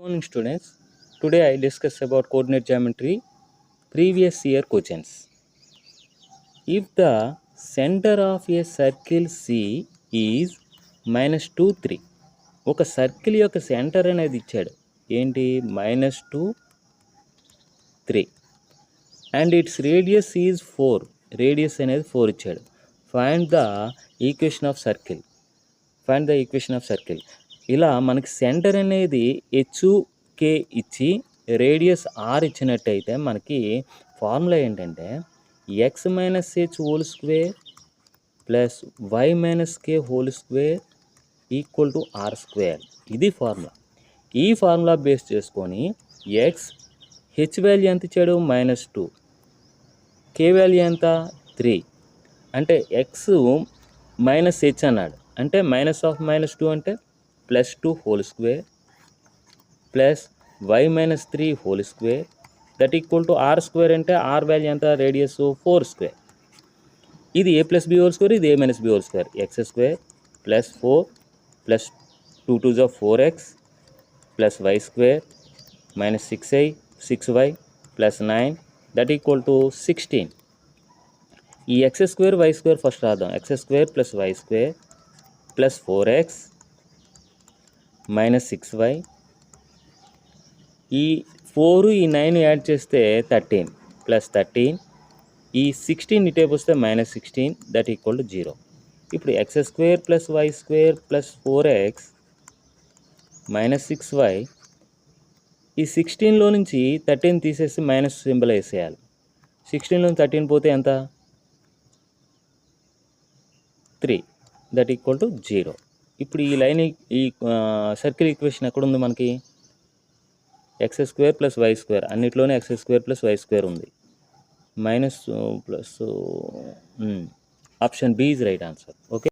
Morning students, today I discuss about coordinate geometry previous year questions. If the center of a circle C is -2, 3, ఒక circle యొక్క centre అనేది ఇచ్చాడు ఏంటి -2, 3 and it's radius is 4, radius అనేది 4 ఇచ్చాడు. Find the equation of circle. ఇలా మనకి centre అనేది హెచ్కే ఇచ్చి రేడియస్ ఆర్ ఇచ్చినట్టయితే మనకి ఫార్ములా ఏంటంటే x minus h whole square plus y minus k whole square equal to are square. ఇది ఫార్ములా. ఈ ఫార్ములా బేస్ చేసుకొని ఎక్స్ హెచ్ వాల్యూ ఎంత ఇచ్చాడు -2, కే వాల్యూ ఎంత 3, అంటే ఎక్స్ మైనస్ హెచ్ అన్నాడు అంటే -2 అంటే +2 whole square plus Y -3 whole square that equal to are square అంటే ఆర్ వాల్యూ ఎంత రేడియస్ 4 స్క్వేర్. ఇది a + b హోల్ స్క్వేర్, ఇది a - b whole square. X square plus 4 plus 2 2 జా 4x plus why square -6y plus 9 that equal to 16. ఈ X square Y square first రాద్దాం. X square plus why square plus 4x -6y, ఈ 4 ఈ 9 add చేస్తే 13 plus 13, ఈ 16 ఇటేపు వస్తే -16 that equal to 0. ఇప్పుడు x square plus why square plus 4x -6y, ఈ 16లో నుంచి 13 తీసేసి మైనస్ సింబల్ వేసేయాలి. 16లో 13 పోతే ఎంత 3 దట్ ఈక్వల్ టు 0. ఇప్పుడు ఈ లైన్ ఈ సర్కిల్ ఈక్వేషన్ ఎక్కడుంది మనకి X square plus why square, అన్నిట్లోనే X square plus why square ఉంది. Option B is right answer. Okay.